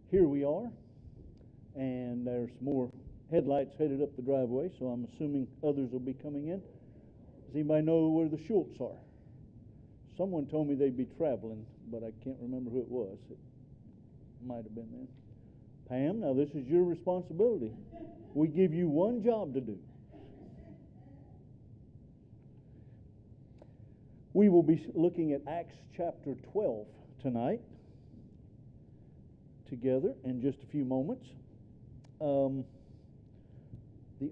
Here we are, and there's more headlights headed up the driveway, so I'm assuming others will be coming in. Does anybody know where the Schultz are? Someone told me they'd be traveling, but I can't remember who it was. It might have been them. Pam, now this is your responsibility. We give you one job to do. We will be looking at Acts chapter 12 tonight together in just a few moments. The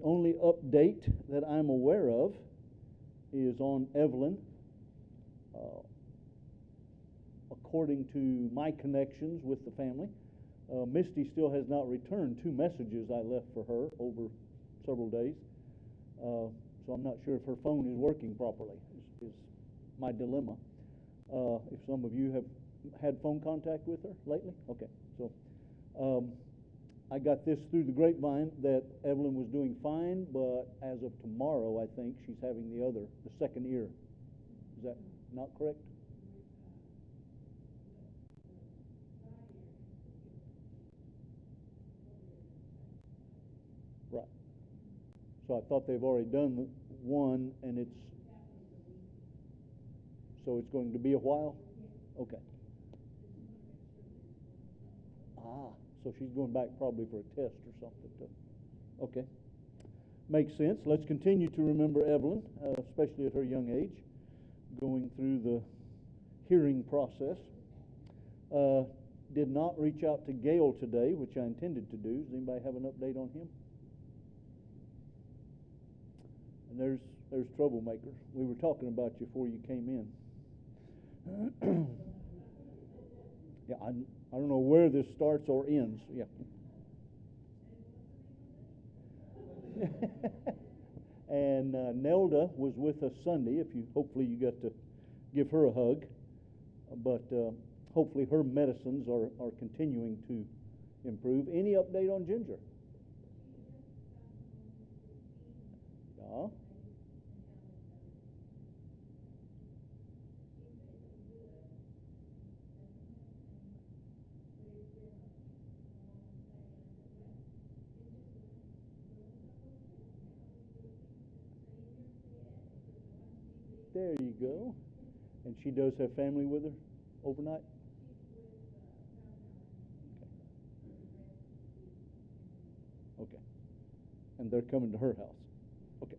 only update that I'm aware of is on Evelyn. According to my connections with the family, Misty still has not returned 2 messages I left for her over several days. So I'm not sure if her phone is working properly, is my dilemma. If some of you have had phone contact with her lately? Okay, so I got this through the grapevine that Evelyn was doing fine, but as of tomorrow, I think she's having the second ear. Is that not correct? Right. So I thought they've already done one, and so it's going to be a while? Okay. So she's going back probably for a test or something. Okay. Makes sense. Let's continue to remember Evelyn, especially at her young age, going through the hearing process. Did not reach out to Gail today, which I intended to do. Does anybody have an update on him? And there's Troublemaker. We were talking about you before you came in. Yeah, I don't know where this starts or ends. Yeah. And Nelda was with us Sunday. Hopefully you got to give her a hug. But hopefully her medicines are continuing to improve. Any update on Ginger? Yeah. There you go. And she does have family with her overnight? Okay. And they're coming to her house? Okay.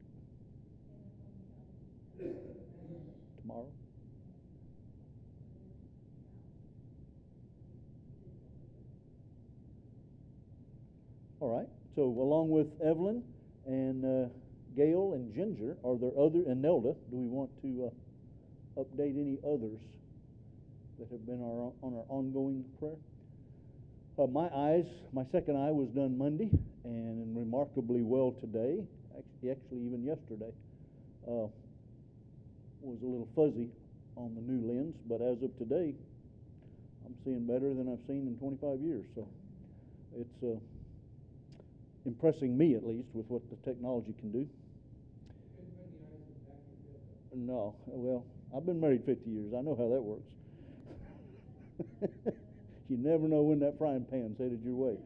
Tomorrow? All right. So along with Evelyn and Gail and Ginger, are there and Nelda, do we want to update any others that have been on our ongoing prayer? My second eye was done Monday, and remarkably well today. Actually even yesterday. Was a little fuzzy on the new lens, but as of today, I'm seeing better than I've seen in 25 years. So it's impressing me, at least, with what the technology can do. No, well, I've been married 50 years. I know how that works. You never know when that frying pan's headed your way.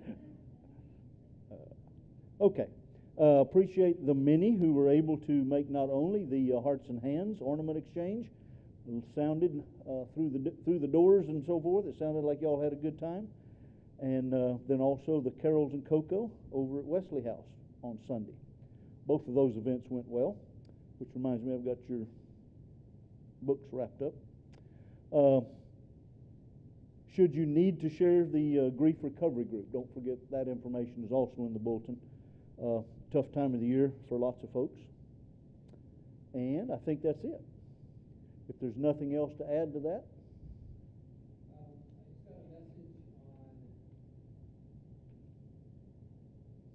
Okay. Appreciate the many who were able to make not only the Hearts and Hands ornament exchange. It sounded through the doors and so forth. It sounded like y'all had a good time. And then also the Carols and Cocoa over at Wesley House on Sunday. Both of those events went well, which reminds me I've got your books wrapped up. Should you need to share the grief recovery group, don't forget that information is also in the bulletin. Tough time of the year for lots of folks. And I think that's it. If there's nothing else to add to that. I just got a message on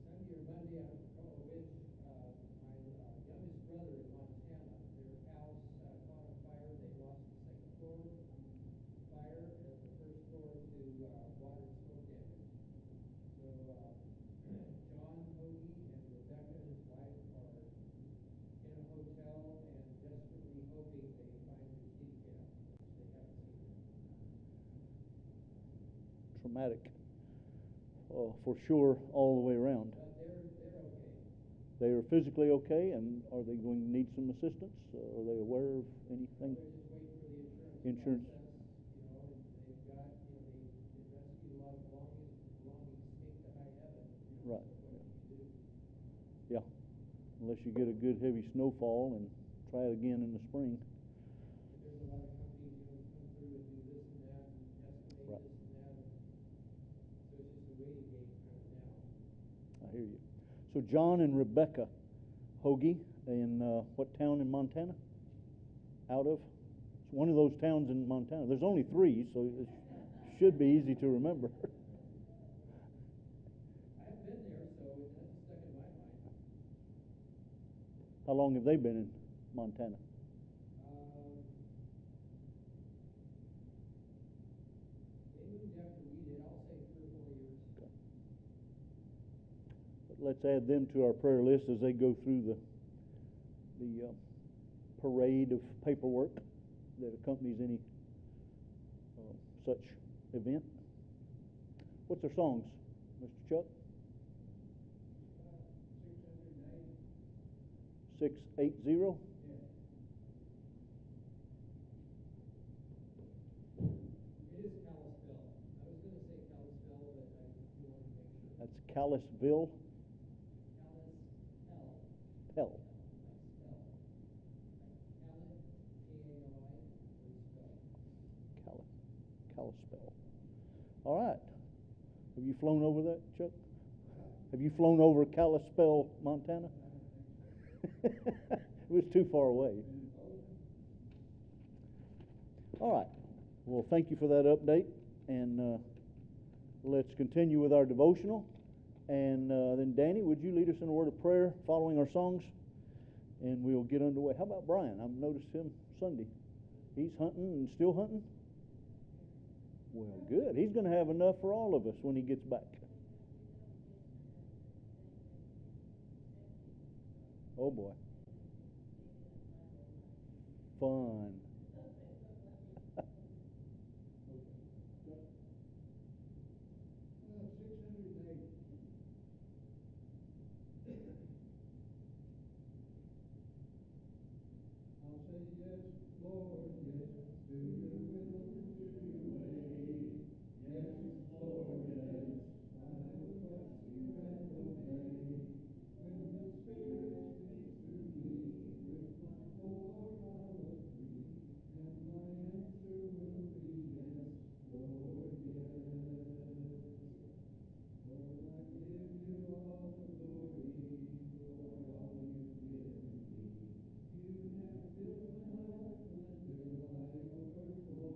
Sunday or Monday, I don't recall which. My youngest brother in Montana, their house caught on fire. They lost the second floor fire and the first floor to water and smoke damage. So John Hoagie and Rebecca, his wife, are in a hotel and desperately hoping they find their kitty cat. They haven't seen it. Traumatic, for sure, all the way around. But they're okay. They are physically okay, and are they going to need some assistance? Are they aware of anything? They're just waiting for the Insurance. process, and they've got, they rescued a lot of belongings sneaked to high heaven. Right. So what can you do? Yeah, unless you get a good heavy snowfall and try it again in the spring. But there's a lot of companies, come through and do this and that, and estimate Right. this and that, and so it's just a waiting game kind of now. I hear you. So John and Rebecca Hoagie in what town in Montana? Out of? It's one of those towns in Montana. There's only 3, so it should be easy to remember. I haven't been there, so that's stuck in my mind. How long have they been in Montana? They moved after we did. I'll say 3 or 4 years. Okay. But let's add them to our prayer list as they go through the parade of paperwork that accompanies any such event. What's their songs, Mr. Chuck? 680. 680? Yeah. It is Kalispell. I was going to say Kalispell, but I do want to make sure. That's Kalispell. Kalispell. Pell. Kalispell. All right. Have you flown over that, Chuck? Have you flown over Kalispell, Montana? It was too far away. All right. Well, thank you for that update. And let's continue with our devotional. And then, Danny, would you lead us in a word of prayer following our songs? And we'll get underway. How about Brian? I've noticed him Sunday. He's hunting and still hunting? Well, good. He's going to have enough for all of us when he gets back. Oh, boy. Fun. I'll say yes, Lord, yes, to your will and to your way. Yes, Lord, yes, I will trust you and obey. When the Spirit speaks to me, with my whole heart I will free, and my answer will be yes, Lord, yes. Lord, I give you all the glory for all you've given me. You have filled my life with delight overflowing.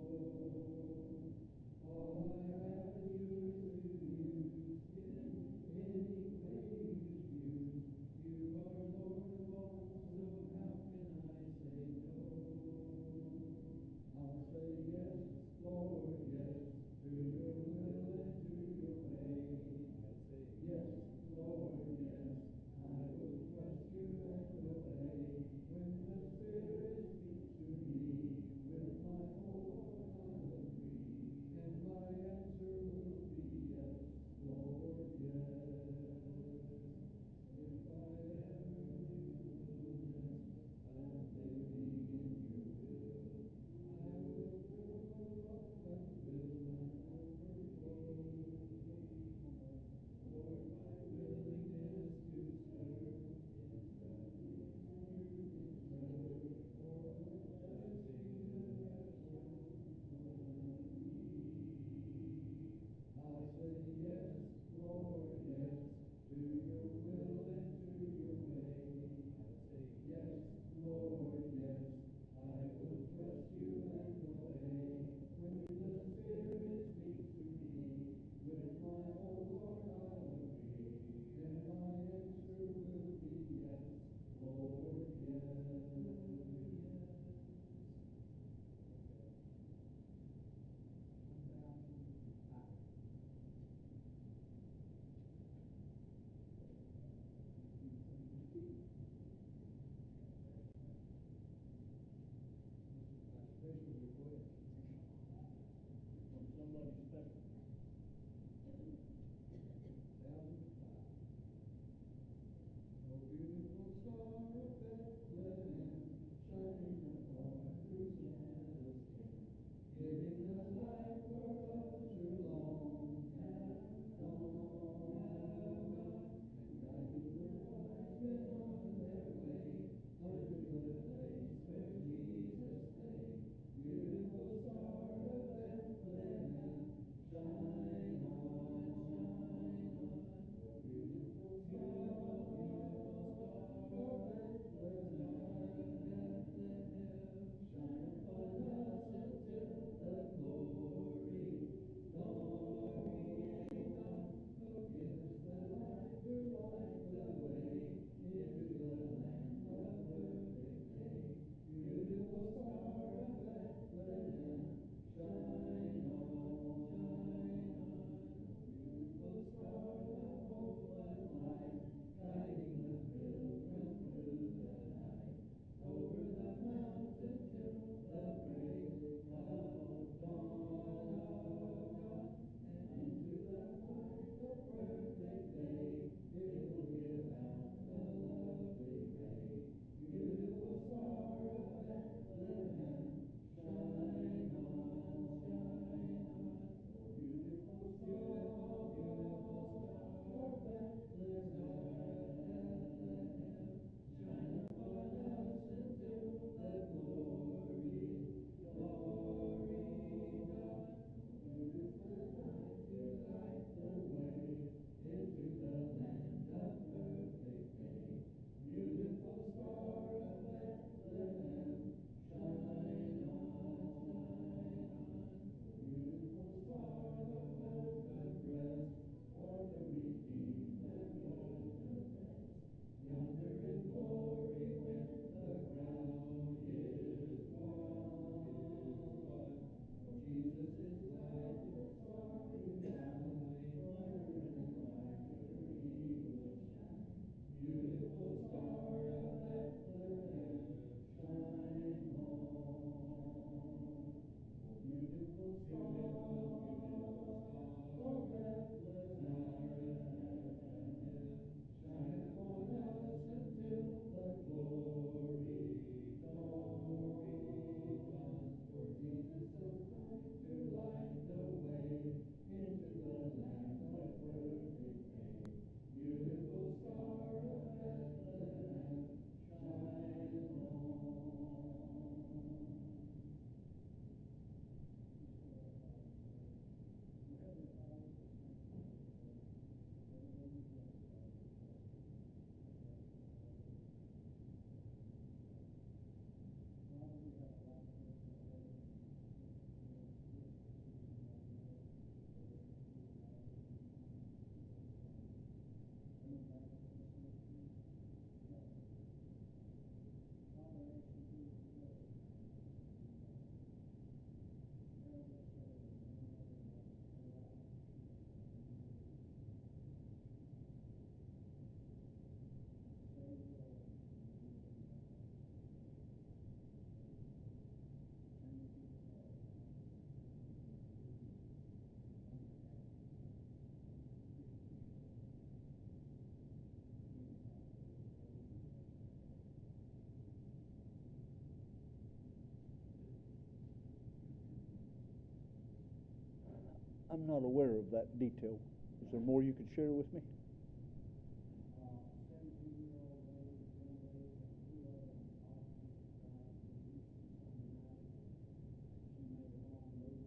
I'm not aware of that detail. Is there more you could share with me? 17-year-old lady, young lady, and two other officers died Sunday night. She made a long move,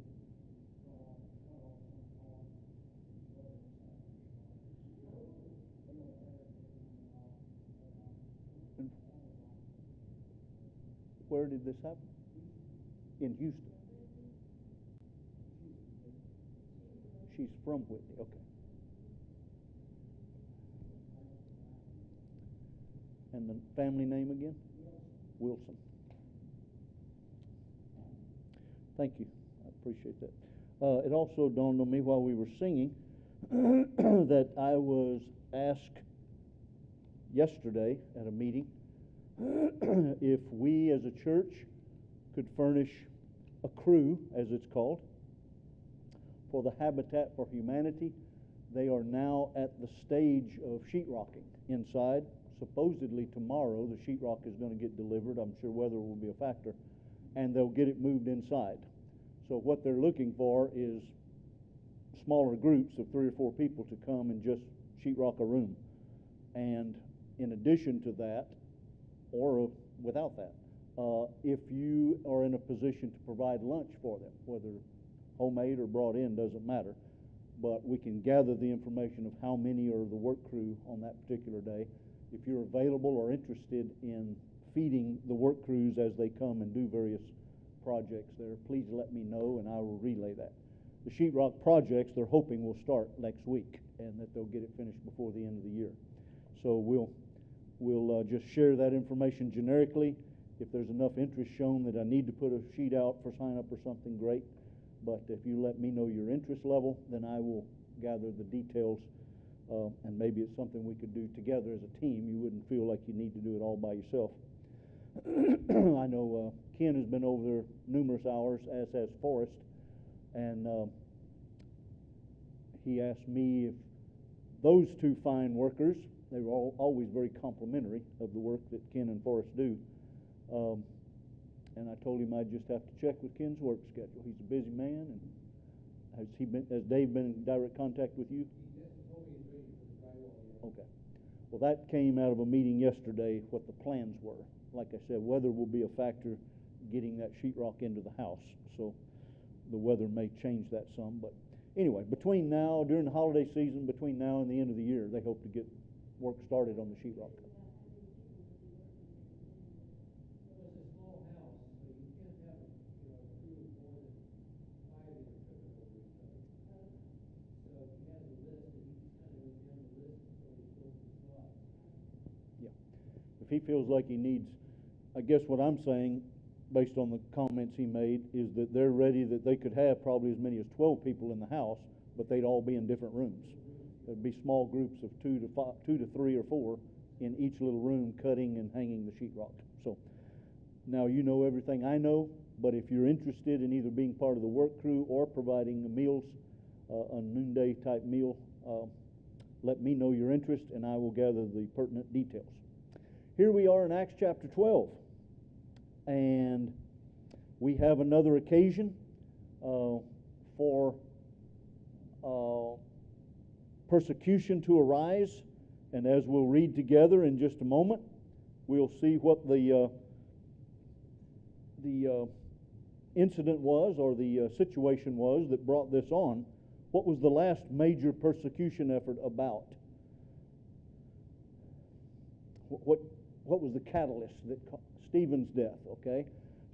cut off some arm, broken And where did this happen? In Houston. She's from Whitney, okay. And the family name again? Wilson. Thank you. I appreciate that. It also dawned on me while we were singing that I was asked yesterday at a meeting if we as a church could furnish a crew, as it's called, for the Habitat for Humanity. They are now at the stage of sheetrocking inside. Supposedly tomorrow the sheetrock is going to get delivered. I'm sure weather will be a factor, and they'll get it moved inside. So what they're looking for is smaller groups of 3 or 4 people to come and just sheetrock a room. And in addition to that, or without that, if you are in a position to provide lunch for them, whether homemade or brought in, doesn't matter, but we can gather the information of how many are the work crew on that particular day. If you're available or interested in feeding the work crews as they come and do various projects there, please let me know and I will relay that. The sheetrock projects they're hoping will start next week and that they'll get it finished before the end of the year. So we'll just share that information generically. If there's enough interest shown that I need to put a sheet out for sign up or something, great. But if you let me know your interest level, then I will gather the details, and maybe it's something we could do together as a team. You wouldn't feel like you need to do it all by yourself. I know Ken has been over there numerous hours, as has Forrest, and he asked me if those two fine workers, they were always very complimentary of the work that Ken and Forrest do. And I told him I'd just have to check with Ken's work schedule. He's a busy man, and has Dave been in direct contact with you? He just told me he's waiting for the drywall yet. Okay. Well, that came out of a meeting yesterday, what the plans were. Like I said, weather will be a factor getting that sheetrock into the house, so the weather may change that some. But anyway, between now, during the holiday season, between now and the end of the year, they hope to get work started on the sheetrock. Well, it's a small house, so you can't have, a crew of more than 5 that are tripping over each other. So he has a list, and he just kind of goes down the list until he fills the slots. Yeah. If he feels like he needs, I guess what I'm saying, based on the comments he made, is that they're ready, that they could have probably as many as 12 people in the house, but they'd all be in different rooms. There'd be small groups of 2 to 3 or 4 in each little room cutting and hanging the sheetrock. So now you know everything I know, but if you're interested in either being part of the work crew or providing the meals, a noonday type meal, let me know your interest and I will gather the pertinent details. Here we are in Acts chapter 12, and we have another occasion for persecution to arise, and as we'll read together in just a moment, we'll see what the incident was, or the situation was that brought this on. What was the last major persecution effort about? What was the catalyst that Stephen's death? Okay,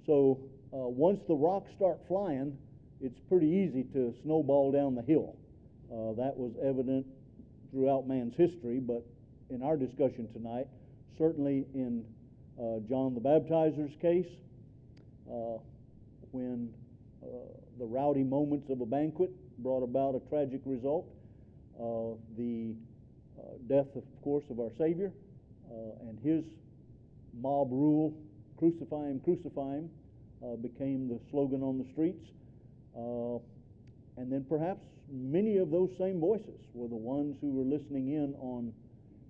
so once the rocks start flying, it's pretty easy to snowball down the hill. That was evident throughout man's history, but in our discussion tonight, certainly in John the Baptizer's case, when the rowdy moments of a banquet brought about a tragic result, the death, of course, of our Savior, and his mob rule, crucify him, became the slogan on the streets. And then perhaps many of those same voices were the ones who were listening in on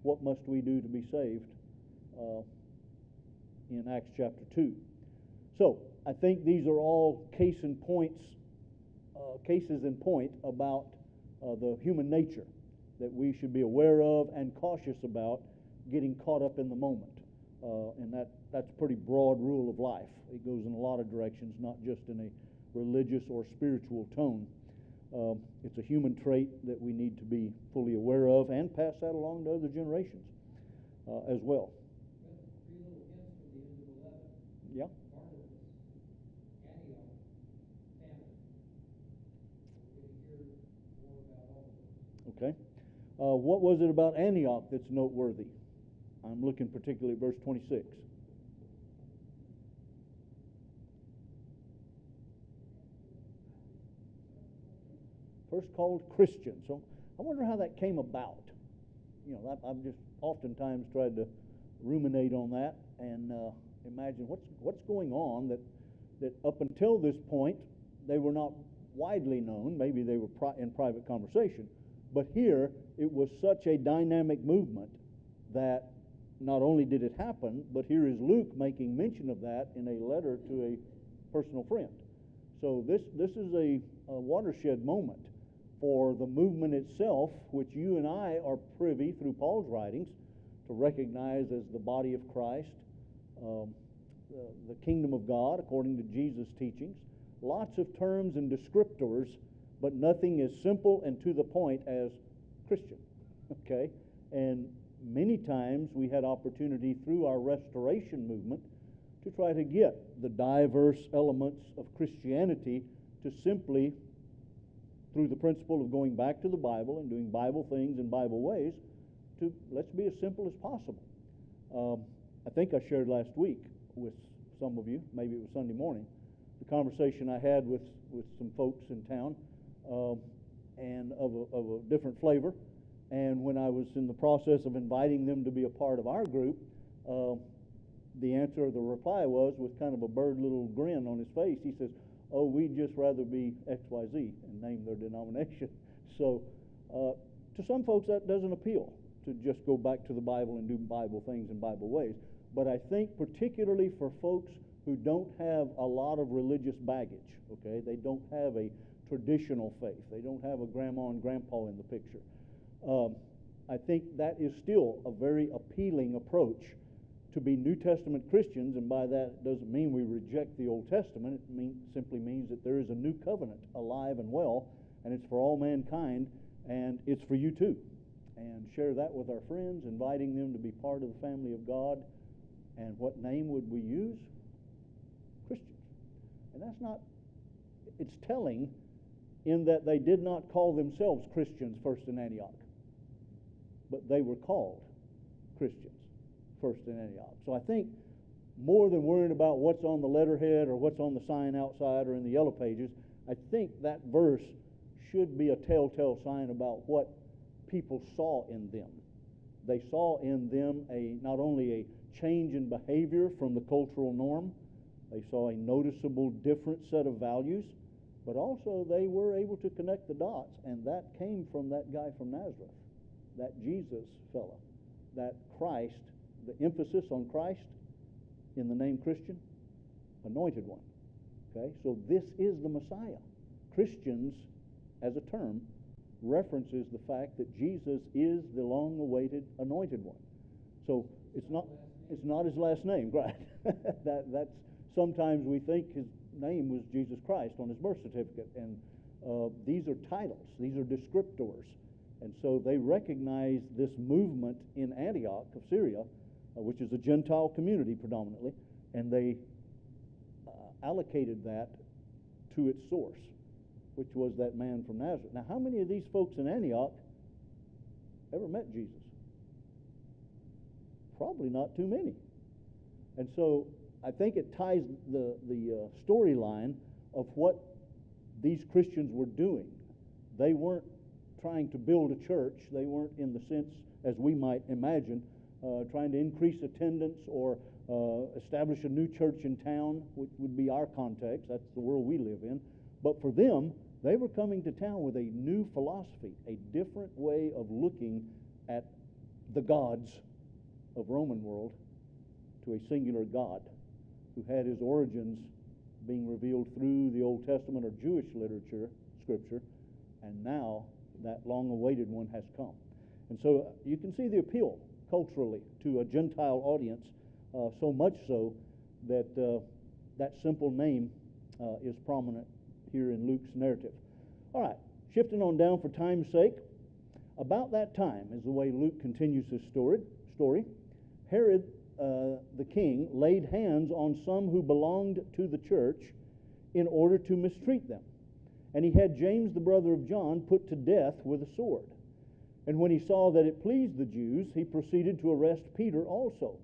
what must we do to be saved in Acts chapter 2. So I think these are all case in points cases in point about the human nature that we should be aware of and cautious about getting caught up in the moment. And that's a pretty broad rule of life. It goes in a lot of directions, not just in a religious or spiritual tone. It's a human trait that we need to be fully aware of and pass that along to other generations as well. Three little hints from the end of 11. Yeah. Barnabas, Antioch, famine. We're going to hear more about all of those. Okay. What was it about Antioch that's noteworthy? I'm looking particularly at verse 26. First called Christian. So I wonder how that came about. You know, I've just oftentimes tried to ruminate on that and imagine what's going on that up until this point they were not widely known. Maybe they were in private conversation, but here it was such a dynamic movement that not only did it happen, but here is Luke making mention of that in a letter to a personal friend. So this is a watershed moment for the movement itself, which you and I are privy through Paul's writings to recognize as the body of Christ, the kingdom of God according to Jesus' teachings. Lots of terms and descriptors, but nothing as simple and to the point as Christian. Okay? And many times we had opportunity through our restoration movement to try to get the diverse elements of Christianity to simply, through the principle of going back to the Bible and doing Bible things in Bible ways, to let's be as simple as possible. I think I shared last week with some of you, maybe it was Sunday morning, the conversation I had with some folks in town, and of a different flavor. And when I was in the process of inviting them to be a part of our group, the answer or the reply was, with kind of a bird little grin on his face, he says, "Oh, we'd just rather be XYZ," and name their denomination. So to some folks that doesn't appeal, to just go back to the Bible and do Bible things in Bible ways. But I think particularly for folks who don't have a lot of religious baggage, okay, they don't have a traditional faith, they don't have a grandma and grandpa in the picture, I think that is still a very appealing approach to be New Testament Christians. And by that, it doesn't mean we reject the Old Testament. It simply means that there is a new covenant alive and well, and it's for all mankind, and it's for you too. And share that with our friends, inviting them to be part of the family of God. And what name would we use? Christians. And that's not, it's telling in that they did not call themselves Christians first in Antioch, but they were called Christians first in Antioch. So I think more than worrying about what's on the letterhead or what's on the sign outside or in the yellow pages, I think that verse should be a telltale sign about what people saw in them. They saw in them not only a change in behavior from the cultural norm, they saw a noticeable different set of values, but also they were able to connect the dots, and that came from that guy from Nazareth, that Jesus fella, that Christ, the emphasis on Christ in the name Christian, anointed one. Okay, so this is the Messiah. Christians, as a term, references the fact that Jesus is the long-awaited anointed one. So it's not his last name, right? That's sometimes we think his name was Jesus Christ on his birth certificate, and these are titles, these are descriptors. And so they recognized this movement in Antioch of Syria, which is a Gentile community predominantly, and they allocated that to its source, which was that man from Nazareth. Now, how many of these folks in Antioch ever met Jesus? Probably not too many. And so I think it ties the storyline of what these Christians were doing. They weren't trying to build a church. They weren't, in the sense as we might imagine, trying to increase attendance or establish a new church in town, which would be our context. That's the world we live in. But for them, they were coming to town with a new philosophy, a different way of looking at the gods of Roman world to a singular God who had his origins being revealed through the Old Testament or Jewish literature, Scripture, and now that long-awaited one has come. And so you can see the appeal culturally to a Gentile audience, so much so that that simple name is prominent here in Luke's narrative. All right, shifting on down for time's sake. About that time, is the way Luke continues his story, Herod the king laid hands on some who belonged to the church in order to mistreat them. And he had James, the brother of John, put to death with a sword. And when he saw that it pleased the Jews, he proceeded to arrest Peter also.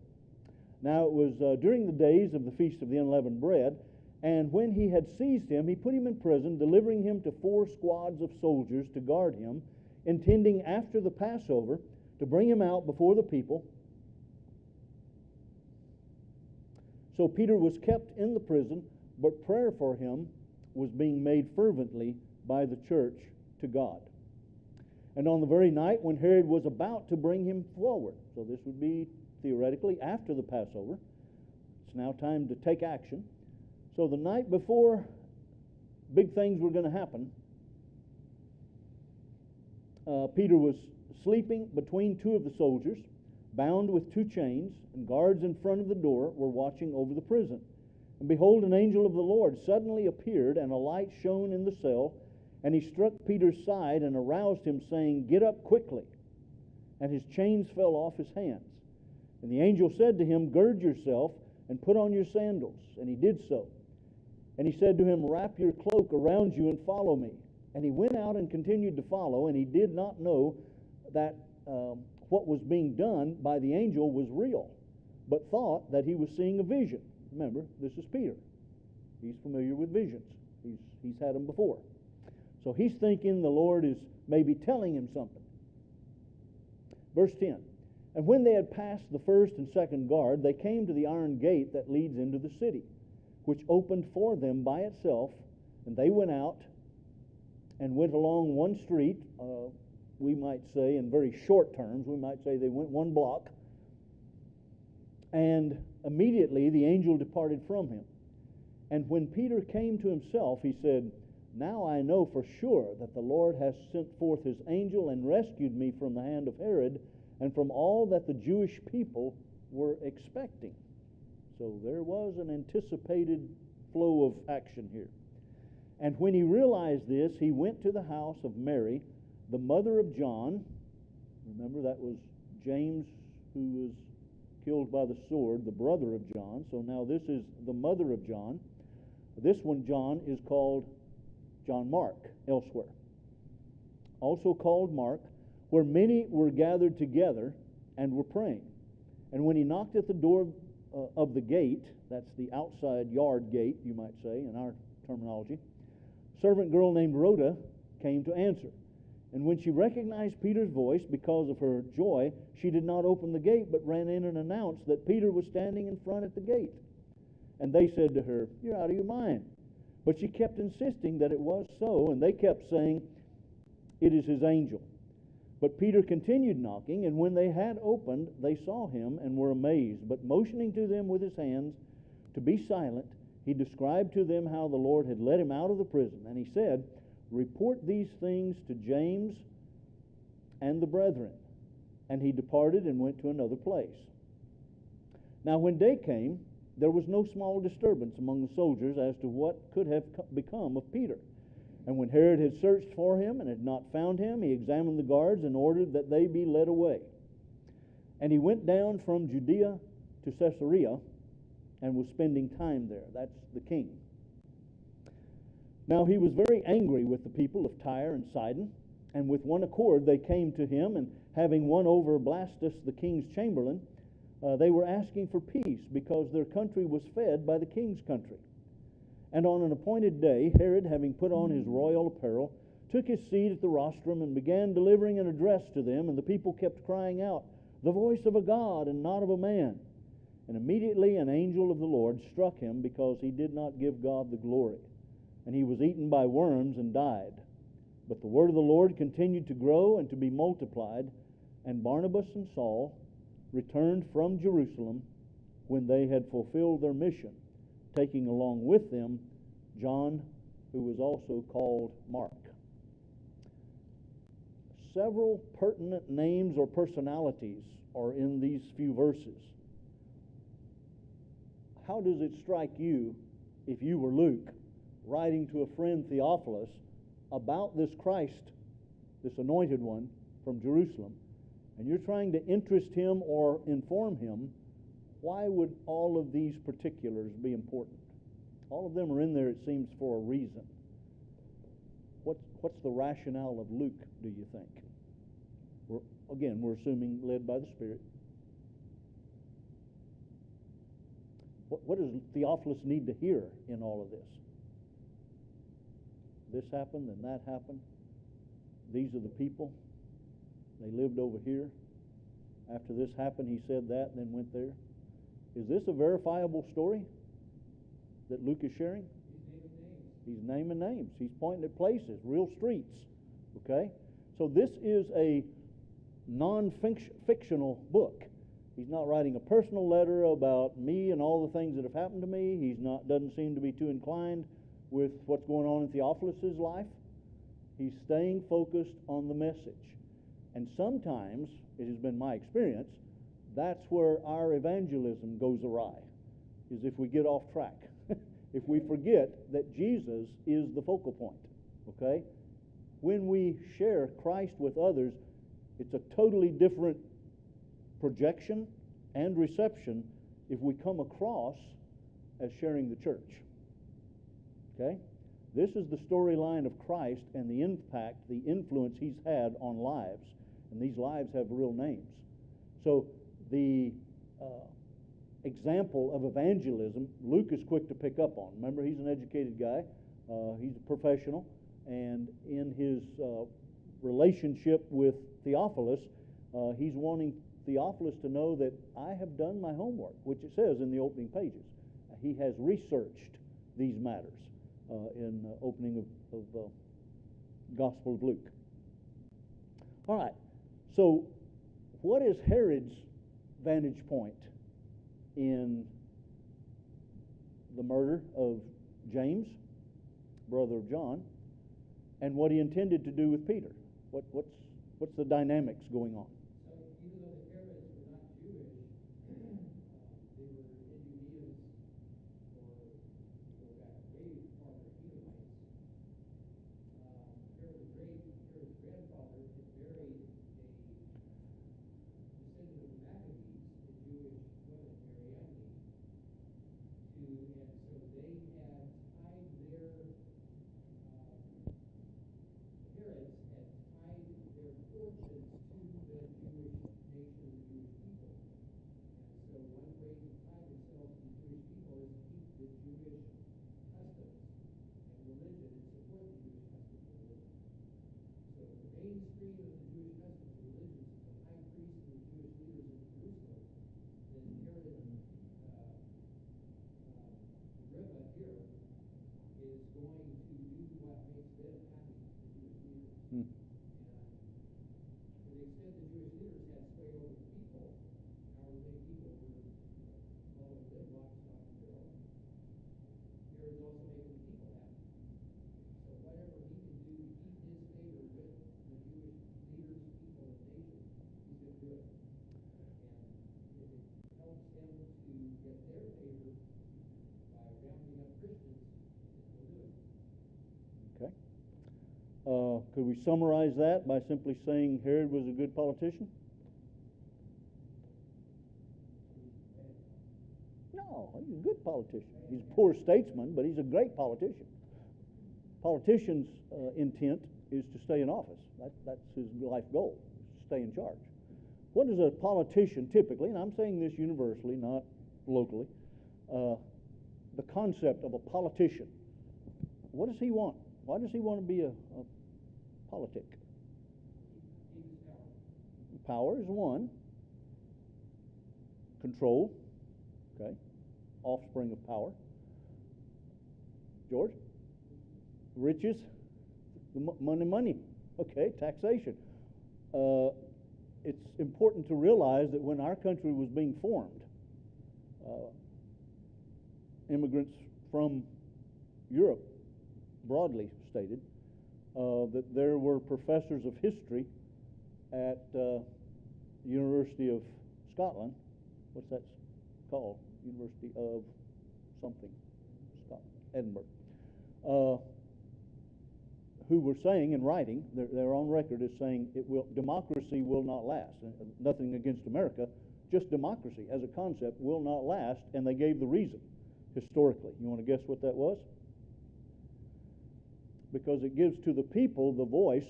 Now it was during the days of the Feast of the Unleavened Bread, and when he had seized him, he put him in prison, delivering him to 4 squads of soldiers to guard him, intending after the Passover to bring him out before the people. So Peter was kept in the prison, but prayer for him was being made fervently by the church to God. And on the very night when Herod was about to bring him forward, so this would be theoretically after the Passover, it's now time to take action. So the night before big things were going to happen, Peter was sleeping between 2 of the soldiers, bound with 2 chains, and guards in front of the door were watching over the prison. And behold, an angel of the Lord suddenly appeared, and a light shone in the cell, and he struck Peter's side and aroused him, saying, "Get up quickly." And his chains fell off his hands. And the angel said to him, "Gird yourself and put on your sandals." And he did so. And he said to him, "Wrap your cloak around you and follow me." And he went out and continued to follow, and he did not know that what was being done by the angel was real, but thought that he was seeing a vision. Remember, this is Peter. He's familiar with visions. He's had them before. So he's thinking the Lord is maybe telling him something. Verse 10. And when they had passed the first and second guard, they came to the iron gate that leads into the city, which opened for them by itself, and they went out and went along one street. We might say, in very short terms, we might say they went 1 block, and immediately the angel departed from him. And when Peter came to himself, he said, "Now I know for sure that the Lord has sent forth his angel and rescued me from the hand of Herod and from all that the Jewish people were expecting." So there was an anticipated flow of action here. And when he realized this, he went to the house of Mary, the mother of John. Remember, that was James who was killed by the sword, the brother of John. So now this is the mother of John. This one, John, is called John Mark elsewhere. Also called Mark, where many were gathered together and were praying. And when he knocked at the door of the gate, that's the outside yard gate, you might say, in our terminology, a servant girl named Rhoda came to answer. And when she recognized Peter's voice because of her joy, she did not open the gate, but ran in and announced that Peter was standing in front at the gate. And they said to her, "You're out of your mind." But she kept insisting that it was so, and they kept saying, "It is his angel." But Peter continued knocking, and when they had opened, they saw him and were amazed. But motioning to them with his hands to be silent, he described to them how the Lord had led him out of the prison. And he said, "Report these things to James and the brethren." And he departed and went to another place. Now when day came, there was no small disturbance among the soldiers as to what could have become of Peter. And when Herod had searched for him and had not found him, he examined the guards and ordered that they be led away. And he went down from Judea to Caesarea and was spending time there. That's the king. Now he was very angry with the people of Tyre and Sidon, and with one accord they came to him, and having won over Blastus the king's chamberlain, they were asking for peace, because their country was fed by the king's country. And on an appointed day, Herod, having put on his royal apparel, took his seat at the rostrum and began delivering an address to them, and the people kept crying out, "The voice of a God and not of a man." And immediately an angel of the Lord struck him, because he did not give God the glory. And he was eaten by worms and died. But the word of the Lord continued to grow and to be multiplied, and Barnabas and Saul returned from Jerusalem when they had fulfilled their mission, taking along with them John, who was also called Mark. several pertinent names or personalities are in these few verses. How does it strike you if you were Luke writing to a friend Theophilus about this Christ, this anointed one from Jerusalem, and you're trying to interest him or inform him? Why would all of these particulars be important? All of them are in there, it seems, for a reason. What's the rationale of Luke, do you think? We're assuming led by the Spirit. What does Theophilus need to hear in all of this? This happened and that happened. These are the people. They lived over here. After this happened, he said that and then went there. Is this a verifiable story that Luke is sharing? He's naming names. He's pointing at places, real streets. Okay? So this is a non-fictional book. He's not writing a personal letter about me and all the things that have happened to me. Doesn't seem to be too inclined with what's going on in Theophilus' life. He's staying focused on the message. And sometimes, it has been my experience, that's where our evangelism goes awry, is if we get off track. If we forget that Jesus is the focal point, okay? When we share Christ with others, it's a totally different projection and reception if we come across as sharing the church, okay? This is the storyline of Christ and the impact, the influence he's had on lives, and these lives have real names. So the example of evangelism, Luke is quick to pick up on. Remember, he's an educated guy. He's a professional. And in his relationship with Theophilus, he's wanting Theophilus to know that I have done my homework, which it says in the opening pages. He has researched these matters in the opening of Gospel of Luke. All right. So what is Herod's vantage point in the murder of James, brother of John, and what he intended to do with Peter? What's the dynamics going on? So even though the Herods were not Jewish, they were Idumeans, or go back way farther, Edomites. Herod the Great, Herod's grandfather, had married a descendant of the Maccabees, a Jewish woman, Mariamne, and so they had tied their Herods had tied their fortunes to the Jewish nation, the Jewish people. And so one way to tie themselves to the Jewish people is to keep the Jewish customs and religion and support the Jewish customs and religion. So the mainstream of the Jewish customs and religions is the high priest and the Jewish leaders in Jerusalem. Then Herod Agrippa here is going to do what makes them happy, the Jewish leaders. Hmm. And to the extent the Jewish leaders had sway over the people, however many people were following them, lock, stock, and barrel, Herod's also making the people happy. So whatever he can do to keep his favor with the Jewish leaders, people, and nation, he's going to do it. And if it helps him to get their favor by rounding up Christians, he'll do it. Okay. Could we summarize that by simply saying Herod was a good politician? No, he's a good politician. He's a poor statesman, but he's a great politician. Politician's intent is to stay in office. That's his life goal, is to stay in charge. What does a politician typically, and I'm saying this universally, not locally, the concept of a politician, what does he want? Why does he want to be a politic? Power is one. Control, okay, offspring of power. George? Riches, money, okay, taxation. It's important to realize that when our country was being formed, immigrants from Europe, broadly stated, that there were professors of history at University of Scotland. What's that called? University of something, Scotland, Edinburgh. Who were saying and writing, they're on record as saying democracy will not last. Nothing against America, just democracy as a concept will not last, and they gave the reason historically. You want to guess what that was? Because it gives to the people the voice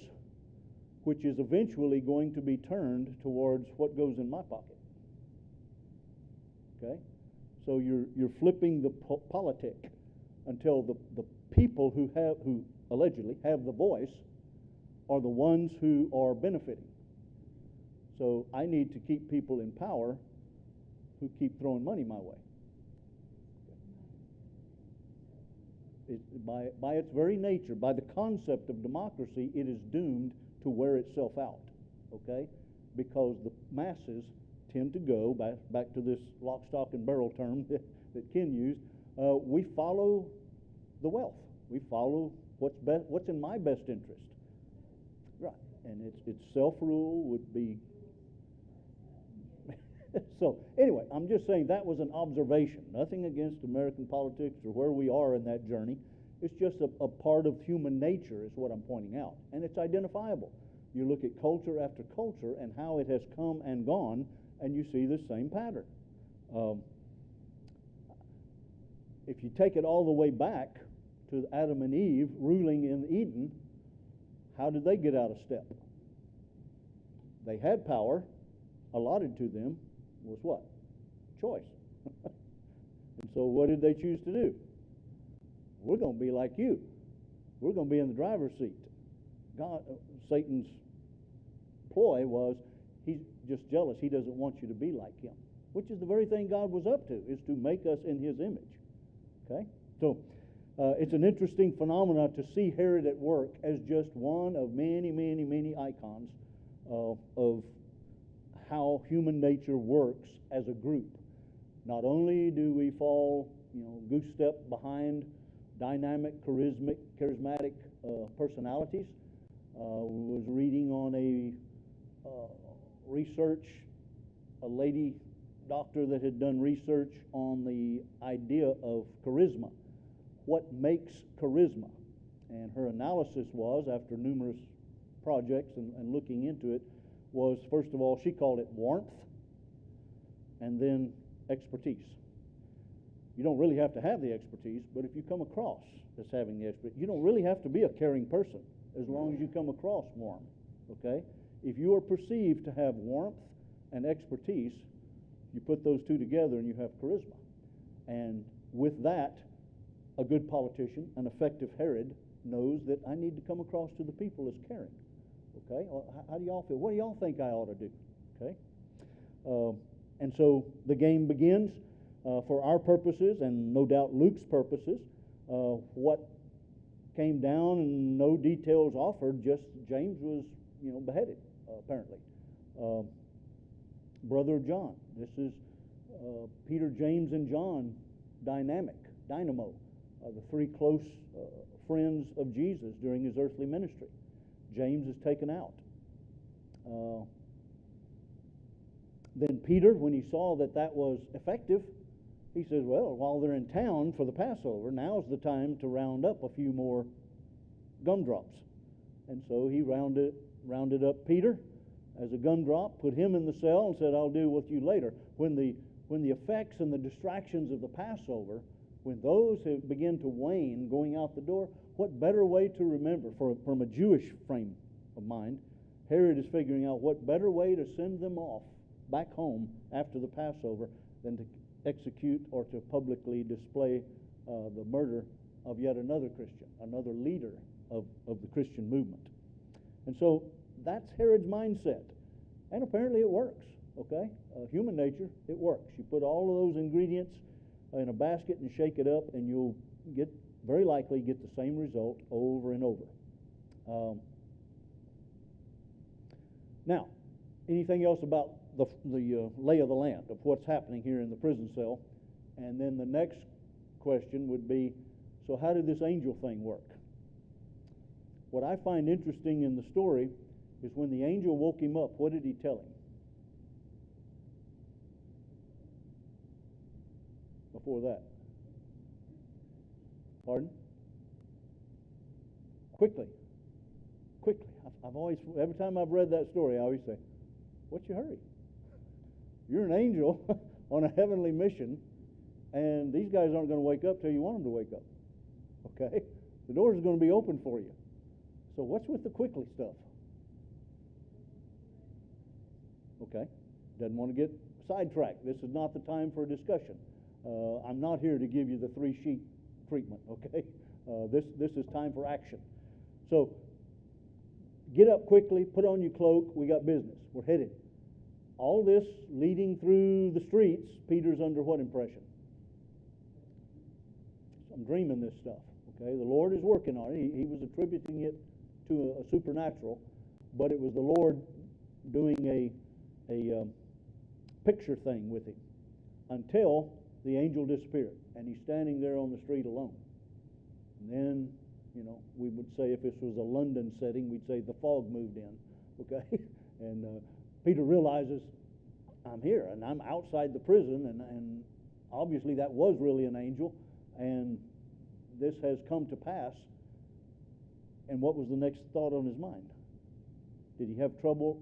which is eventually going to be turned towards what goes in my pocket. Okay? So you're flipping the politic until the people who allegedly have the voice are the ones who are benefiting. So I need to keep people in power who keep throwing money my way. By its very nature, by the concept of democracy, it is doomed to wear itself out, okay? Because the masses tend to go, back to this lock, stock, and barrel term that Ken used, we follow the wealth. We follow what's in my best interest. Right, and it's self-rule would be... So, anyway, I'm just saying that was an observation. Nothing against American politics or where we are in that journey. It's just a part of human nature is what I'm pointing out. And it's identifiable. You look at culture after culture and how it has come and gone, and you see the same pattern. If you take it all the way back to Adam and Eve ruling in Eden, how did they get out of step? They had power allotted to them. Was what? Choice. And so what did they choose to do? We're going to be like you. We're going to be in the driver's seat. Satan's ploy was he's just jealous. He doesn't want you to be like him, which is the very thing God was up to, is to make us in his image. Okay? So it's an interesting phenomenon to see Herod at work as just one of many, many, many icons of how human nature works as a group. Not only do we fall, goose step behind dynamic, charismatic personalities. Was reading on a lady doctor that had done research on the idea of charisma. What makes charisma? And her analysis was, after numerous projects and looking into it, was, first of all, she called it warmth, and then expertise. You don't really have to have the expertise, but if you come across as having the expertise, you don't really have to be a caring person as long as you come across warm, okay? If you are perceived to have warmth and expertise, you put those two together and you have charisma. And with that, a good politician, an effective Herod, knows that I need to come across to the people as caring. Okay, well, how do y'all feel? What do y'all think I ought to do? Okay, and so the game begins for our purposes, and no doubt Luke's purposes. What came down, and no details offered. Just James was, beheaded apparently. Brother of John. This is Peter, James, and John dynamo, the three close friends of Jesus during his earthly ministry. James is taken out. Then Peter, when he saw that was effective, he says, well, while they're in town for the Passover, now's the time to round up a few more gumdrops. And so he rounded up Peter as a gumdrop, put him in the cell, and said, I'll deal with you later. When the effects and the distractions of the Passover, when those have begin to wane going out the door, what better way to remember, from a Jewish frame of mind, Herod is figuring out what better way to send them off back home after the Passover than to execute or to publicly display the murder of yet another Christian, another leader of the Christian movement. And so that's Herod's mindset. And apparently it works, okay? Human nature, it works. You put all of those ingredients in a basket and shake it up, and you'll very likely get the same result over and over. Now, anything else about the lay of the land of what's happening here in the prison cell? And then the next question would be, so how did this angel thing work? What I find interesting in the story is when the angel woke him up, what did he tell him? Before that. Pardon? Quickly. Quickly. I've always, every time I've read that story, I always say, what's your hurry? You're an angel on a heavenly mission, and these guys aren't going to wake up till you want them to wake up. Okay? The doors are going to be open for you. So what's with the quickly stuff? Okay? Doesn't want to get sidetracked. This is not the time for a discussion. I'm not here to give you the 3-sheet treatment, okay? This is time for action. So get up quickly, put on your cloak, we got business. We're headed. All this leading through the streets, Peter's under what impression? I'm dreaming this stuff, okay? The Lord is working on it. He was attributing it to a supernatural, but it was the Lord doing a picture thing with him until the angel disappeared, and he's standing there on the street alone. And then, we would say if this was a London setting, we'd say the fog moved in, okay? And Peter realizes, I'm here, and I'm outside the prison, and obviously that was really an angel, and this has come to pass. And what was the next thought on his mind? Did he have trouble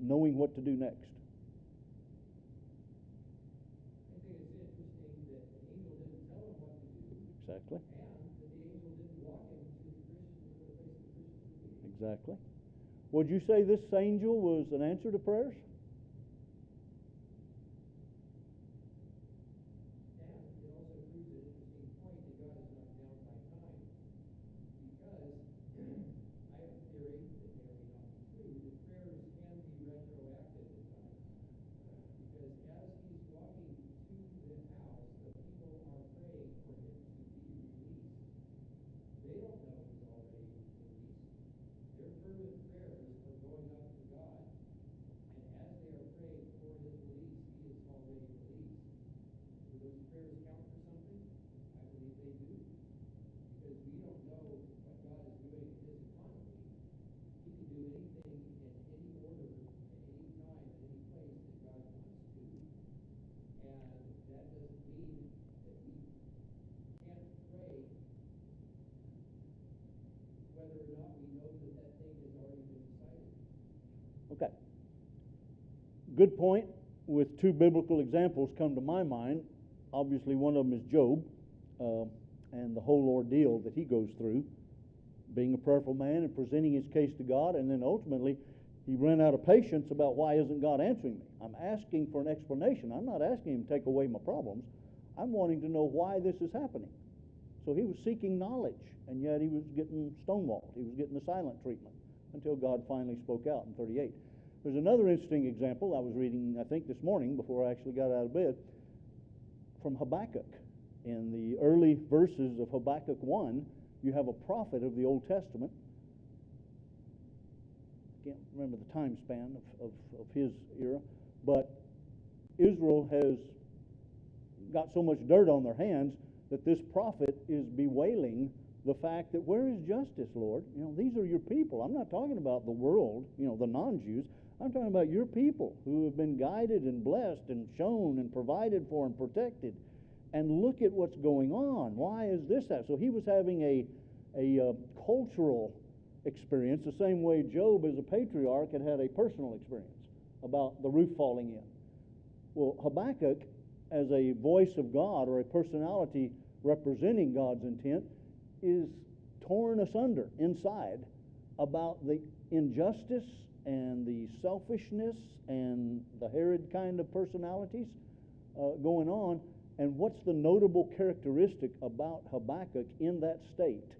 knowing what to do next? Exactly. Exactly. Would you say this angel was an answer to prayers? Okay. Good point. With 2 biblical examples come to my mind. Obviously, one of them is Job, and the whole ordeal that he goes through, being a prayerful man and presenting his case to God, and then ultimately he ran out of patience about why isn't God answering me. I'm asking for an explanation. I'm not asking him to take away my problems. I'm wanting to know why this is happening. So he was seeking knowledge, and yet he was getting stonewalled. He was getting the silent treatment until God finally spoke out in 38. There's another interesting example I was reading, I think, this morning before I actually got out of bed, from Habakkuk. In the early verses of Habakkuk 1, you have a prophet of the Old Testament. I can't remember the time span of his era, but Israel has got so much dirt on their hands that this prophet is bewailing the fact that, where is justice, Lord? These are your people. I'm not talking about the world, the non-Jews. I'm talking about your people who have been guided and blessed and shown and provided for and protected. And look at what's going on. Why is this that? So he was having a cultural experience, the same way Job as a patriarch had a personal experience about the roof falling in. Well, Habakkuk, as a voice of God or a personality representing God's intent, is torn asunder inside about the injustice and the selfishness and the Herod kind of personalities going on. And what's the notable characteristic about Habakkuk in that state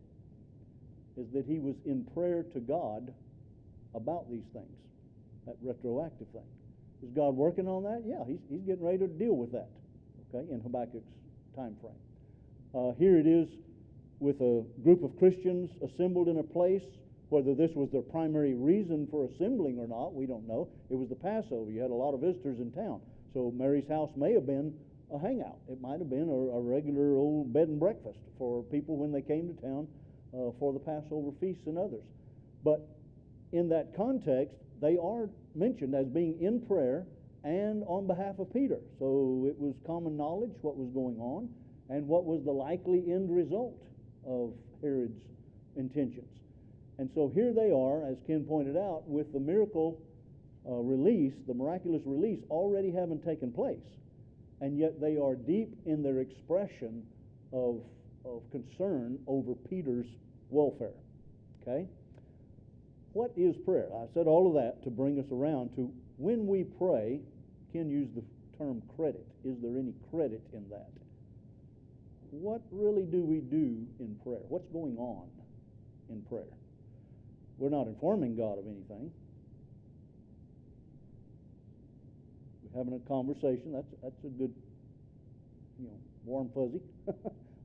is that he was in prayer to God about these things, that retroactive thing. Is God working on that? Yeah, he's getting ready to deal with that, okay, in Habakkuk's time frame. Here it is with a group of Christians assembled in a place. Whether this was their primary reason for assembling or not, we don't know. It was the Passover. You had a lot of visitors in town. So Mary's house may have been a hangout. It might have been a regular old bed and breakfast for people when they came to town for the Passover feasts and others. But in that context, they are mentioned as being in prayer and on behalf of Peter. So it was common knowledge what was going on and what was the likely end result of Herod's intentions. And so here they are, as Ken pointed out, with the miracle release, the miraculous release already having taken place. And yet they are deep in their expression of concern over Peter's welfare. Okay? What is prayer? I said all of that to bring us around to when we pray. Ken used the term credit. Is there any credit in that? What really do we do in prayer? What's going on in prayer? We're not informing God of anything. We're having a conversation. That's a good, warm fuzzy.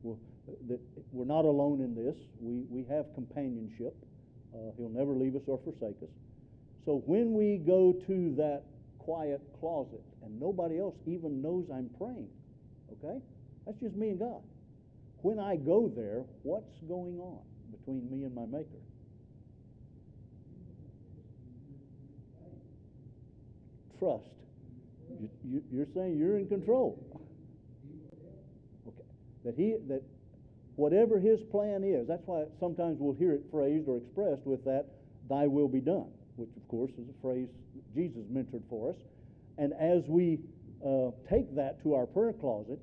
We're not alone in this. We have companionship. He'll never leave us or forsake us. So when we go to that quiet closet and nobody else even knows I'm praying, okay? That's just me and God. When I go there, what's going on between me and my Maker? Trust. You're saying you're in control. Okay. That whatever His plan is, that's why sometimes we'll hear it phrased or expressed with that, "Thy will be done," which of course is a phrase Jesus mentored for us. And as we take that to our prayer closet,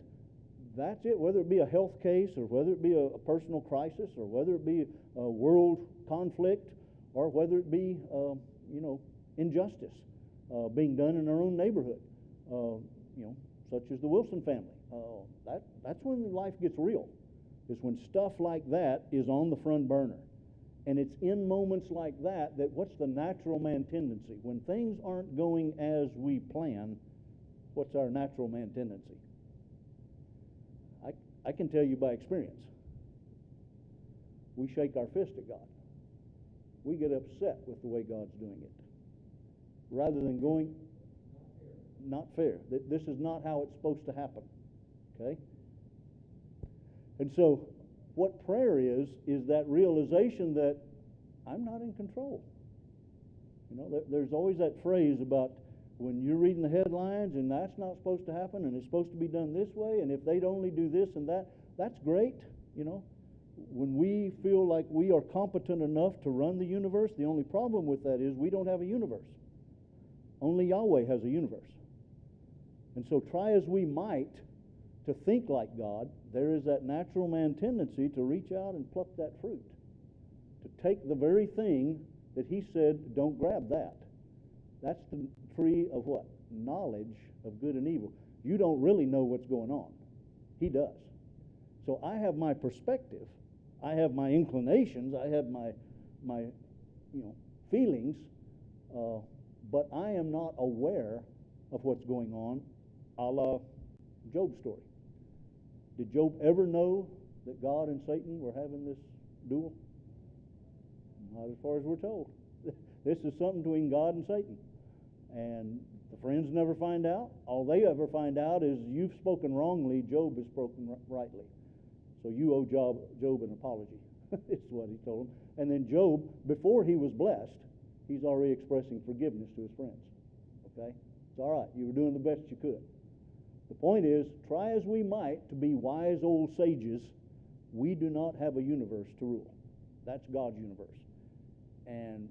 that's it. Whether it be a health case, or whether it be a personal crisis, or whether it be a world conflict, or whether it be injustice being done in our own neighborhood, such as the Wilson family. That's when life gets real. Is when stuff like that is on the front burner. And it's in moments like that what's the natural man tendency? When things aren't going as we plan, what's our natural man tendency? I can tell you by experience. We shake our fist at God. We get upset with the way God's doing it. Rather than going, not fair. This is not how it's supposed to happen. Okay? And so what prayer is that realization that I'm not in control. There's always that phrase about when you're reading the headlines and that's not supposed to happen and it's supposed to be done this way, and if they'd only do this and that, that's great. When we feel like we are competent enough to run the universe, the only problem with that is we don't have a universe. Only Yahweh has a universe. And so try as we might to think like God, there is that natural man tendency to reach out and pluck that fruit. To take the very thing that He said, don't grab that. That's the tree of what? Knowledge of good and evil. You don't really know what's going on. He does. So I have my perspective. I have my inclinations. I have my feelings. But I am not aware of what's going on, a la Job's story. Did Job ever know that God and Satan were having this duel? Not as far as we're told. This is something between God and Satan. And the friends never find out. All they ever find out is you've spoken wrongly, Job has spoken rightly. So you owe Job an apology. It's what he told him. And then Job, before he was blessed, he's already expressing forgiveness to his friends. Okay? It's all right. You were doing the best you could. The point is, try as we might to be wise old sages, we do not have a universe to rule. That's God's universe. And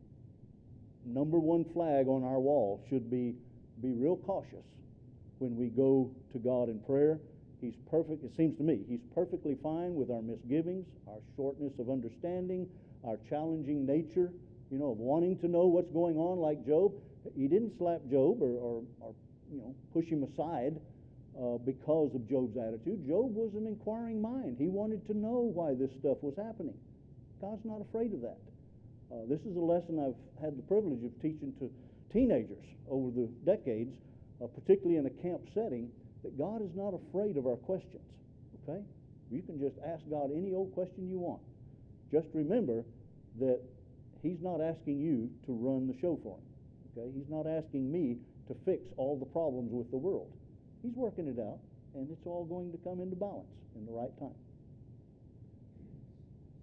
number one flag on our wall should be real cautious when we go to God in prayer. He's perfect, it seems to me, He's perfectly fine with our misgivings, our shortness of understanding, our challenging nature, of wanting to know what's going on like Job. He didn't slap Job or push him aside because of Job's attitude. Job was an inquiring mind. He wanted to know why this stuff was happening. God's not afraid of that. This is a lesson I've had the privilege of teaching to teenagers over the decades, particularly in a camp setting, that God is not afraid of our questions. Okay? You can just ask God any old question you want. Just remember that He's not asking you to run the show for Him. Okay? He's not asking me to fix all the problems with the world. He's working it out, and it's all going to come into balance in the right time.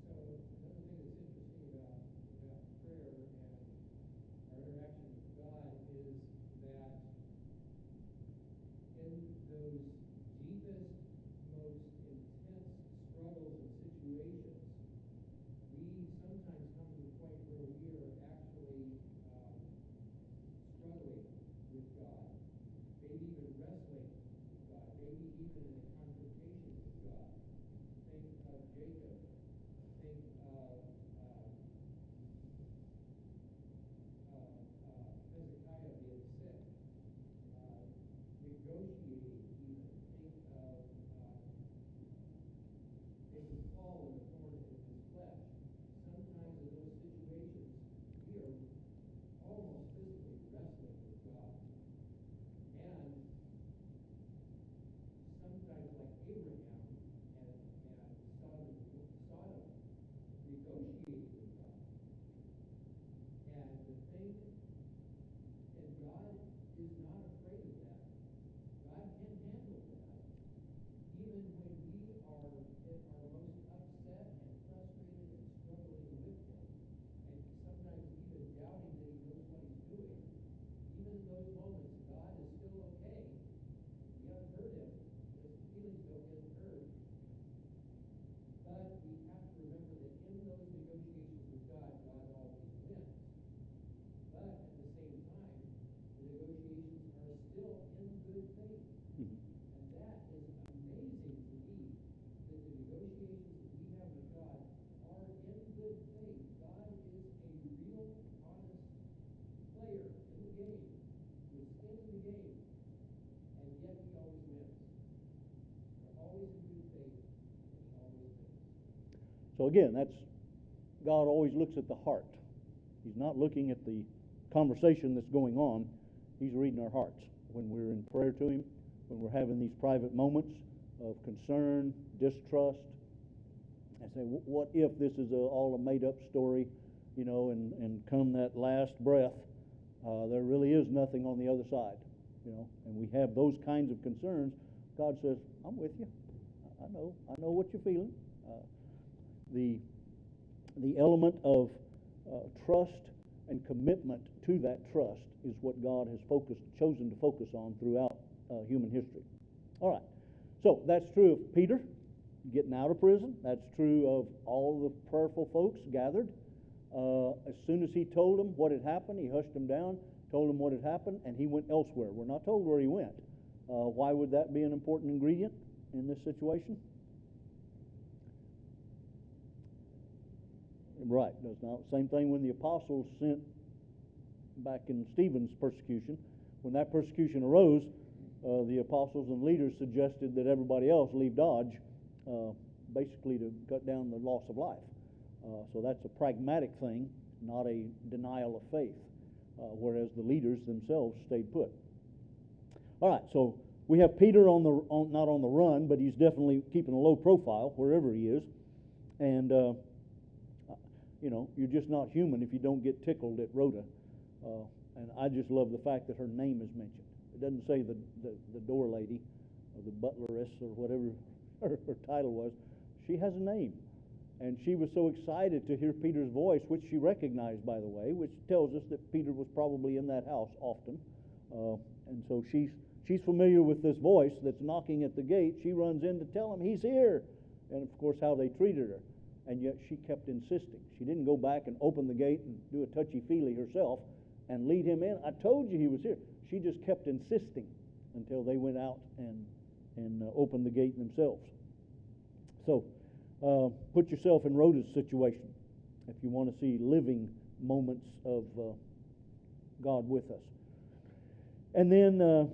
So another thing that's interesting about prayer and has fallen a thorn in his flesh. Sometimes in those situations, we are almost physically wrestling with God. And sometimes, like Abraham and Sodom negotiated with God. And the thing, and God is not afraid of that. God can handle that. Even when we are at our most upset and frustrated and struggling with Him, and sometimes even doubting that He knows what He's doing, even in those moments, God is still okay. We haven't hurt Him. His feelings don't get hurt. But we have to remember that in those negotiations with God, God always wins. But at the same time, the negotiations are still in good faith. Mhm. And that is amazing to me, that the negotiations that we have with God are in good faith. God is a real, honest player in the game, with skin in the game, and yet He always wins. We're always in good faith, and He always wins. So again, that's God always looks at the heart. He's not looking at the conversation that's going on. He's reading our hearts when we're in prayer to Him, when we're having these private moments of concern, distrust, and say, what if this is all a made-up story, and come that last breath, there really is nothing on the other side, and we have those kinds of concerns. God says, I'm with you. I know what you're feeling. The element of trust and commitment to that trust is what God has chosen to focus on throughout human history. All right, so that's true of Peter getting out of prison. That's true of all the prayerful folks gathered. As soon as he told them what had happened, he hushed them down, told them what had happened, and he went elsewhere. We're not told where he went. Why would that be an important ingredient in this situation? Right, does not. Same thing when the apostles sent back in Stephen's persecution. When that persecution arose, the apostles and leaders suggested that everybody else leave Dodge, basically to cut down the loss of life. So that's a pragmatic thing, not a denial of faith, whereas the leaders themselves stayed put. All right, so we have Peter not on the run, but he's definitely keeping a low profile wherever he is. And you're just not human if you don't get tickled at Rhoda. And I just love the fact that her name is mentioned. It doesn't say the door lady or the butleress or whatever her title was. She has a name. And she was so excited to hear Peter's voice, which she recognized, by the way, which tells us that Peter was probably in that house often. And so she's familiar with this voice that's knocking at the gate. She runs in to tell him he's here. And, of course, how they treated her. And yet she kept insisting. She didn't go back and open the gate and do a touchy-feely herself and lead him in. I told you he was here. She just kept insisting until they went out and opened the gate themselves. So put yourself in Rhoda's situation if you want to see living moments of God with us. And then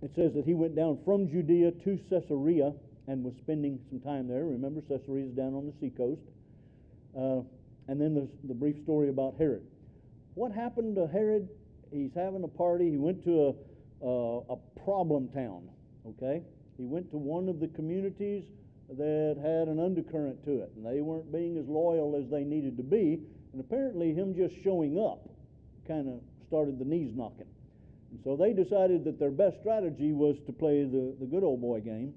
it says that he went down from Judea to Caesarea and was spending some time there. Remember, Caesarea is down on the seacoast. And then there's the brief story about Herod. What happened to Herod? He's having a party. He went to a problem town, okay? He went to one of the communities that had an undercurrent to it, and they weren't being as loyal as they needed to be. And apparently him just showing up kind of started the knees knocking. And so they decided that their best strategy was to play the good old boy game.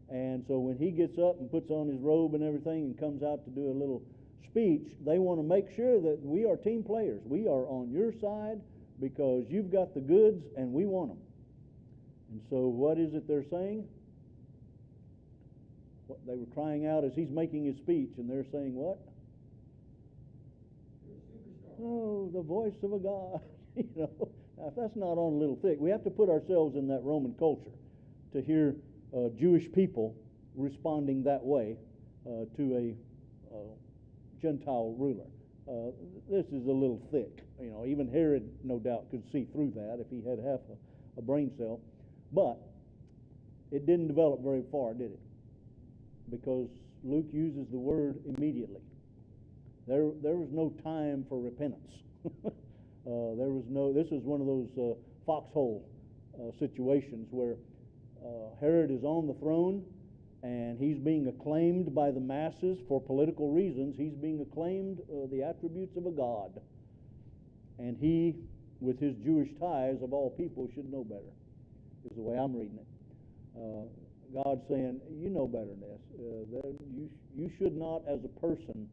And so when he gets up and puts on his robe and everything and comes out to do a little speech, they want to make sure that we are team players. We are on your side because you've got the goods and we want them. And so what is it they're saying? What they were crying out as he's making his speech, and they're saying what? Oh, the voice of a God. Now, if that's not on a little thick, we have to put ourselves in that Roman culture to hear Jewish people responding that way to a Gentile ruler. This is a little thick. Even Herod, no doubt, could see through that if he had half a brain cell. But it didn't develop very far, did it? because Luke uses the word immediately. There was no time for repentance. This is one of those foxhole situations where Herod is on the throne and he's being acclaimed by the masses for political reasons. He's being acclaimed the attributes of a god. And he, with his Jewish ties of all people, should know better, is the way I'm reading it. God's saying, you know better than this. You should not, as a person,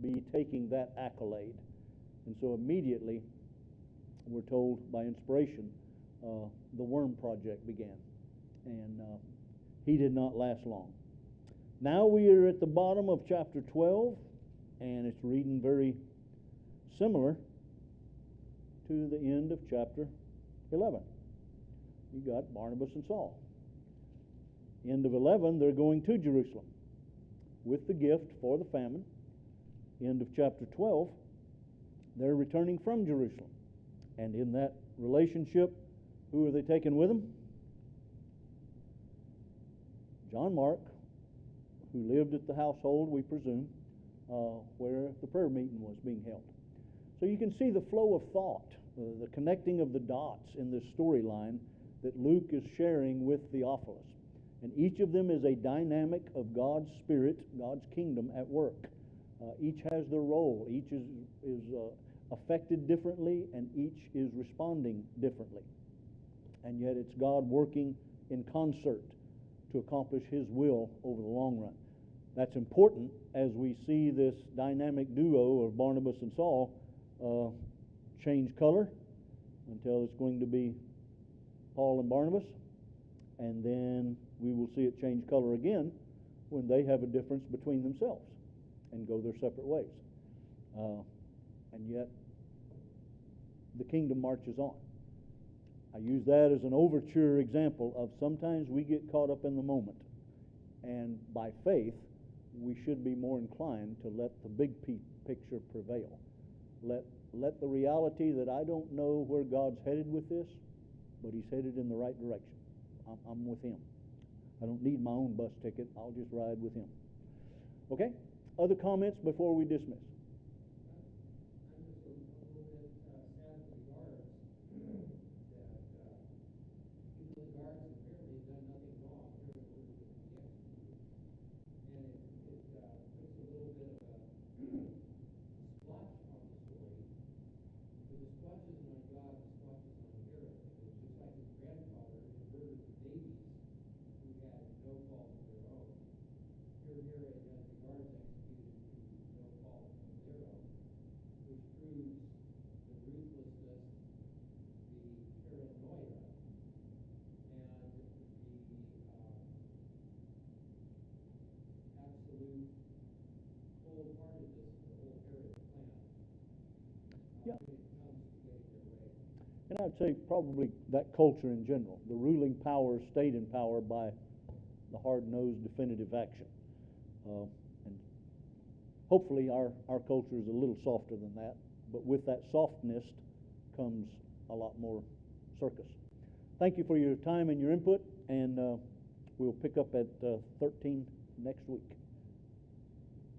be taking that accolade. And so immediately, we're told by inspiration, the worm project began. And he did not last long. Now we are at the bottom of chapter 12, and it's reading very similar to the end of chapter 11. You got Barnabas and Saul. End of 11, they're going to Jerusalem with the gift for the famine. End of chapter 12, they're returning from Jerusalem. And in that relationship, who are they taking with them? John Mark, who lived at the household, we presume, where the prayer meeting was being held. So you can see the flow of thought, the connecting of the dots in this storyline that Luke is sharing with Theophilus. And each of them is a dynamic of God's Spirit, God's kingdom at work. Each has their role. Each is affected differently, and each is responding differently. And yet it's God working in concert to accomplish His will over the long run. That's important as we see this dynamic duo of Barnabas and Saul change color until it's going to be Paul and Barnabas, and then we will see it change color again when they have a difference between themselves and go their separate ways. And yet the kingdom marches on. I use that as an overture example of sometimes we get caught up in the moment, and by faith we should be more inclined to let the big picture prevail. Let the reality that I don't know where God's headed with this, but He's headed in the right direction. I'm with Him. I don't need my own bus ticket. I'll just ride with Him. Okay? Other comments before we dismiss? I'm just a little bit sad for the guards that even though the guards apparently have done nothing wrong, they're supposed to be executed. And it puts a little bit of a splotch on the story. But the splotch isn't on God, the splotch is on Herod. Because just like his grandfather had murdered the babies who had no fault of their own, here Herod has the guards executed through no fault of their own, which proves the ruthlessness, the paranoia, and the absolute cold-heartedness of the whole Herod plan Yeah. when it comes to getting their way. And I'd say probably that culture in general. The ruling power stayed in power by the hard-nosed definitive action. And hopefully our culture is a little softer than that, but with that softness comes a lot more circus. Thank you for your time and your input, and we'll pick up at 13 next week.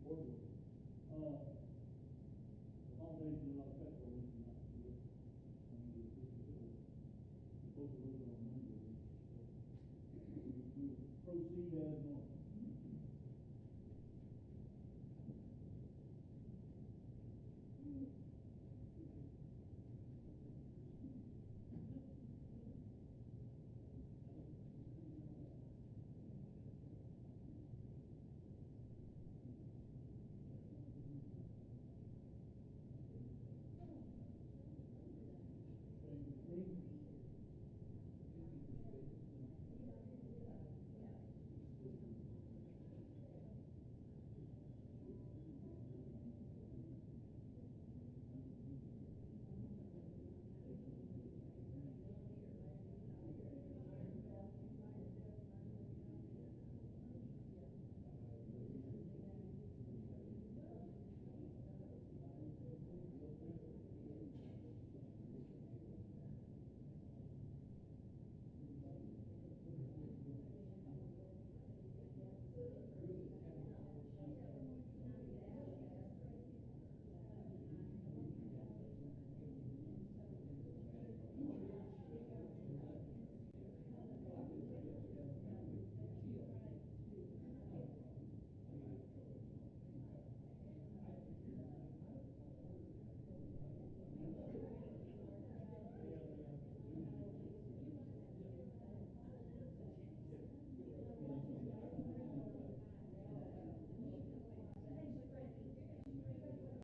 The foundation